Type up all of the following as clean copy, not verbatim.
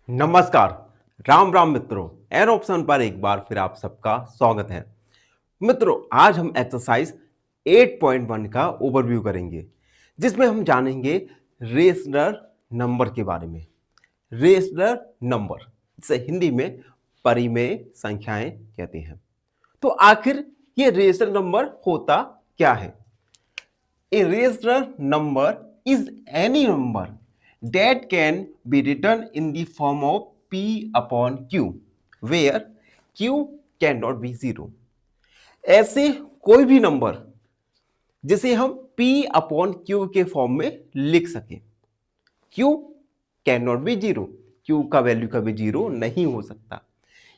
नमस्कार। राम राम मित्रों। An option पर एक बार फिर आप सबका स्वागत है। मित्रों, आज हम एक्सरसाइज 8.1 का ओवरव्यू करेंगे, जिसमें हम जानेंगे रेशनल नंबर के बारे में। रेशनल नंबर जिसे हिंदी में परिमेय संख्याएं कहते हैं। तो आखिर ये रेशनल नंबर होता क्या है? A rational number is any number that can be written in the form of P upon Q, where Q cannot be zero. ऐसे कोई भी नंबर जिसे हम P अपॉन Q के फॉर्म में लिख सकें। Q can not be zero, Q का वैल्यू कभी जीरो नहीं हो सकता।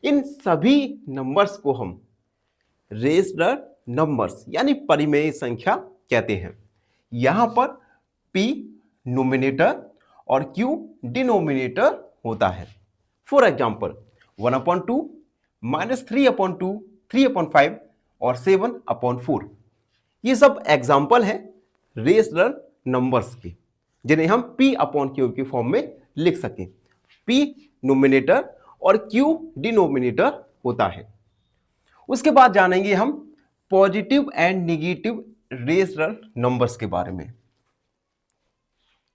इन सभी नंबर्स को हम रेशनल नंबर्स यानी परिमेय संख्या कहते हैं। यहां पर P नोमिनेटर और Q डिनोमिनेटर होता है। फॉर एग्जाम्पल 1/2, -3/2, 3/5 और 7/4। ये सब एग्जाम्पल हैं रेशनल नंबर्स के, जिन्हें हम P अपॉन Q के फॉर्म में लिख सकें। P नोमिनेटर और Q डिनोमिनेटर होता है। उसके बाद जानेंगे हम positive and negative rational numbers के बारे में।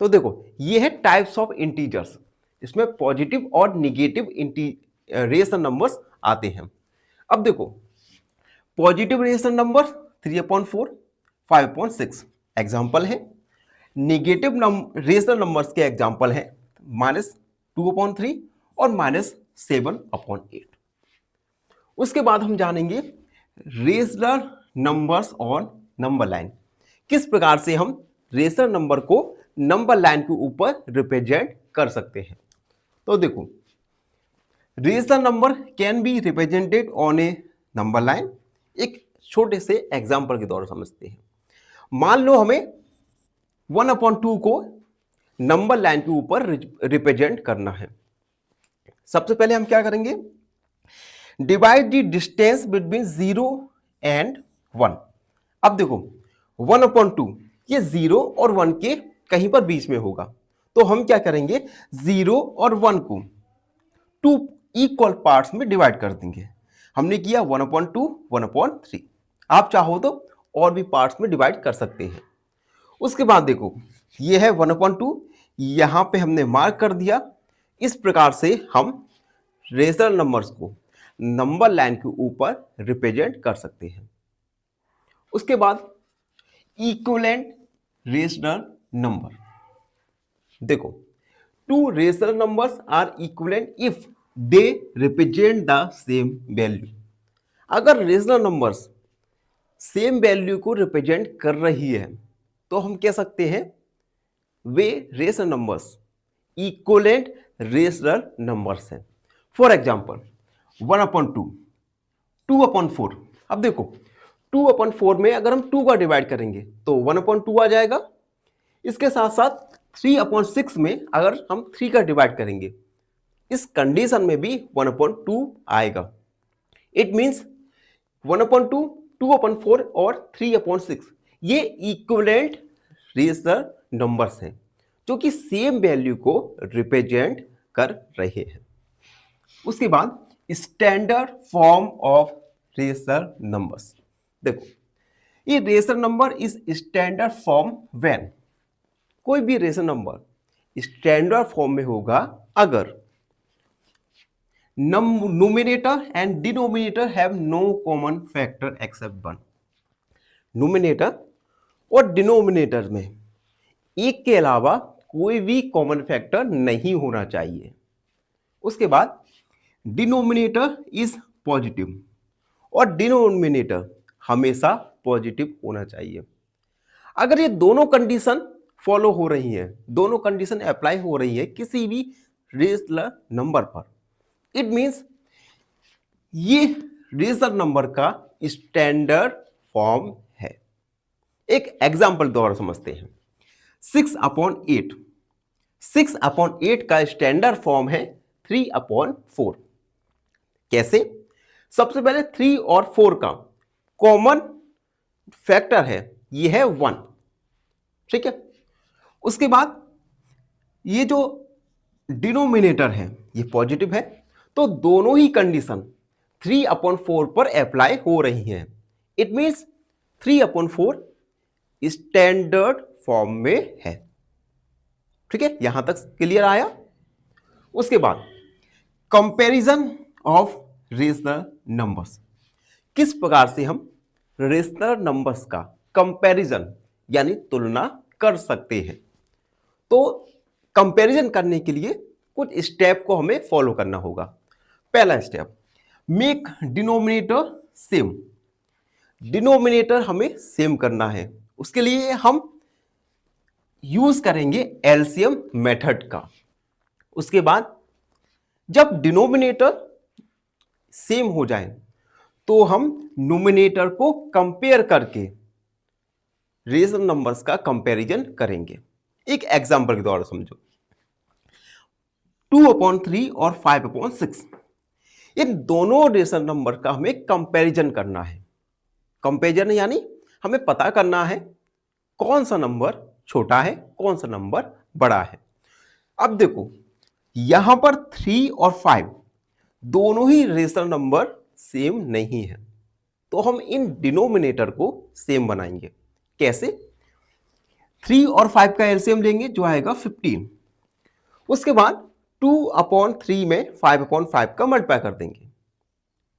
तो देखो, ये है टाइप्स ऑफ इंटीजर्स। इसमें पॉजिटिव और निगेटिव रेशनल नंबर्स आते हैं। अब देखो, पॉजिटिव रेशनल नंबर 3/4, 5/6 एग्जाम्पल है। निगेटिव रेशनल नंबर्स के एग्जाम्पल है -2/3 और -7/8। उसके बाद हम जानेंगे rational numbers on number line. किस प्रकार से हम रेशनल नंबर को नंबर लाइन के ऊपर रिप्रेजेंट कर सकते हैं। तो देखो, rational number can be represented on A number line. एक छोटे से एग्जांपल के द्वारा समझते हैं। मान लो हमें 1/2 को नंबर लाइन के ऊपर रिप्रेजेंट करना है। सबसे पहले हम क्या करेंगे? Divide the distance between 0 and 1। अब देखो, 1/2 ये 0 और 1 के कहीं पर बीच में होगा। तो हम क्या करेंगे? 0 और 1 को 2 इक्वल पार्ट्स में डिवाइड कर देंगे। हमने किया 1/2, 1/3। आप चाहो तो और भी पार्ट्स में डिवाइड कर सकते हैं। उसके बाद देखो, ये है 1/2, यहां पे हमने मार्क कर दिया। इस प्रकार से हम रेशनल नंबर्स को नंबर लाइन के ऊपर रिप्रेजेंट कर सकते हैं। उसके बाद इक्विवेलेंट रेशनल नंबर। देखो, two rational numbers are equivalent if they represent the same value. अगर रेशनल नंबर्स सेम वैल्यू को रिप्रेजेंट कर रही है तो हम कह सकते हैं वे rational numbers equivalent rational numbers हैं। For example 1/2, 2/4। अब देखो, 2/4 में अगर हम 2 का डिवाइड करेंगे तो 1/2 आ जाएगा। इसके साथ साथ 3/6 में अगर हम 3 का डिवाइड करेंगे, इस कंडीशन में भी 1/2 आएगा। इट मींस 1/2, 2/4 और 3/6 ये इक्विवेलेंट रेशनल नंबर्स हैं जो कि सेम वैल्यू को रिप्रेजेंट कर रहे हैं। उसके बाद standard form of rational numbers. देखो, ये rational number is standard form when. कोई भी रेशनल नंबर स्टैंडर्ड फॉर्म में होगा अगर numerator and denominator have no common factor except 1। Numerator और डिनोमिनेटर में एक के अलावा कोई भी कॉमन फैक्टर नहीं होना चाहिए। उसके बाद डिनोमिनेटर इज पॉजिटिव और डिनोमिनेटर हमेशा पॉजिटिव होना चाहिए। अगर ये दोनों कंडीशन फॉलो हो रही हैं, दोनों कंडीशन अप्लाई हो रही है किसी भी रेशनल नंबर पर, इट मींस ये रेशनल नंबर का स्टैंडर्ड फॉर्म है। एक एग्जांपल द्वारा समझते हैं। 6/8। 6/8 का स्टैंडर्ड फॉर्म है 3/4। कैसे? सबसे पहले 3 और 4 का कॉमन फैक्टर है, ये है 1। ठीक है। उसके बाद ये जो डिनोमिनेटर है ये पॉजिटिव है, तो दोनों ही कंडीशन 3/4 पर अप्लाई हो रही हैं। इट मीन्स 3/4 स्टैंडर्ड फॉर्म में है। ठीक है, यहां तक क्लियर आया। उसके बाद कंपैरिजन ऑफ रेशनल नंबर्स, किस प्रकार से हम रेशनल नंबर्स का कंपैरिजन यानी तुलना कर सकते हैं। तो कंपैरिजन करने के लिए कुछ स्टेप को हमें फॉलो करना होगा। पहला step, make denominator same. Denominator हमें सेम करना है, उसके लिए हम यूज करेंगे एलसीएम मेथड का। उसके बाद जब डिनोमिनेटर सेम हो जाए तो हम न्यूमिनेटर को कंपेयर करके रेशनल नंबर्स का कंपैरिजन करेंगे। एक एग्जांपल के द्वारा समझो, 2/3 और 5/6, इन दोनों रेशनल नंबर का हमें कंपैरिजन करना है। कंपैरिजन यानी हमें पता करना है कौन सा नंबर छोटा है, कौन सा नंबर बड़ा है। अब देखो यहां पर 3 और 5 दोनों ही रेशनल नंबर सेम नहीं है, तो हम इन डिनोमिनेटर को सेम बनाएंगे। कैसे? 3 और 5 का एलसीएम लेंगे जो आएगा 15। उसके बाद 2/3 में 5/5 का मल्टीप्लाई कर देंगे।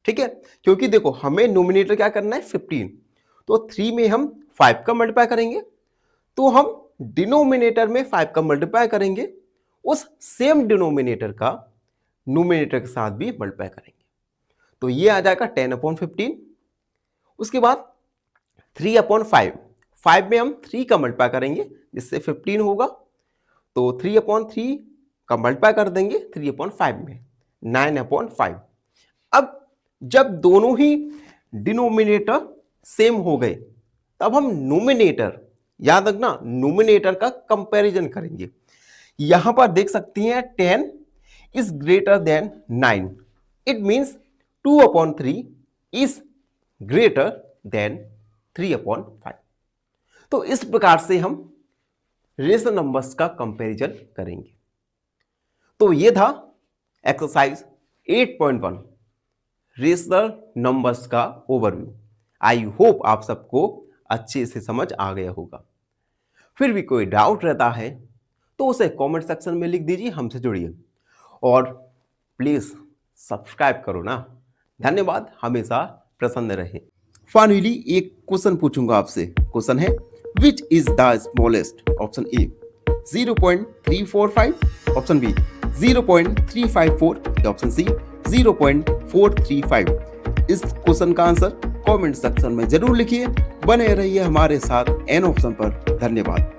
ठीक है, क्योंकि देखो हमें नोमिनेटर क्या करना है 15, तो 3 में हम 5 का मल्टीप्लाई करेंगे, तो हम डिनोमिनेटर में 5 का मल्टीप्लाई करेंगे, उस सेम डिनोमिनेटर का नोमिनेटर के साथ भी मल्टीप्लाई करेंगे, तो ये आ जाएगा 10/15। उसके बाद 3/5, 5 में हम 3 का मल्टीप्लाई करेंगे जिससे 15 होगा, तो 3/3 का मल्टीप्लाई कर देंगे 3/5 में, 9/5। अब जब दोनों ही डिनोमिनेटर सेम हो गए तब हम नोमिनेटर, याद रखना नोमिनेटर का कंपैरिजन करेंगे। यहां पर देख सकती हैं 10 is greater than 9, it means 2/3 is greater than 3/5। तो इस प्रकार से हम रेशनल नंबर्स का कंपैरिजन करेंगे। तो ये था एक्सरसाइज 8.1 रेशनल नंबर्स का ओवरव्यू। आई होप आप सबको अच्छे से समझ आ गया होगा। फिर भी कोई डाउट रहता है तो उसे कमेंट सेक्शन में लिख दीजिए, हमसे जुड़िए और प्लीज सब्सक्राइब करो ना। धन्यवाद, हमेशा प्रसन्न रहें। फाइनली एक क्वेश्चन पूछूंगा आपसे। क्वेश्चन है which is the smallest? Option A 0.345, option B 0.354, option C 0.435। इस क्वेश्चन का आंसर कमेंट सेक्शन में जरूर लिखिए। बने रहिए हमारे साथ एन ऑप्शन पर। धन्यवाद।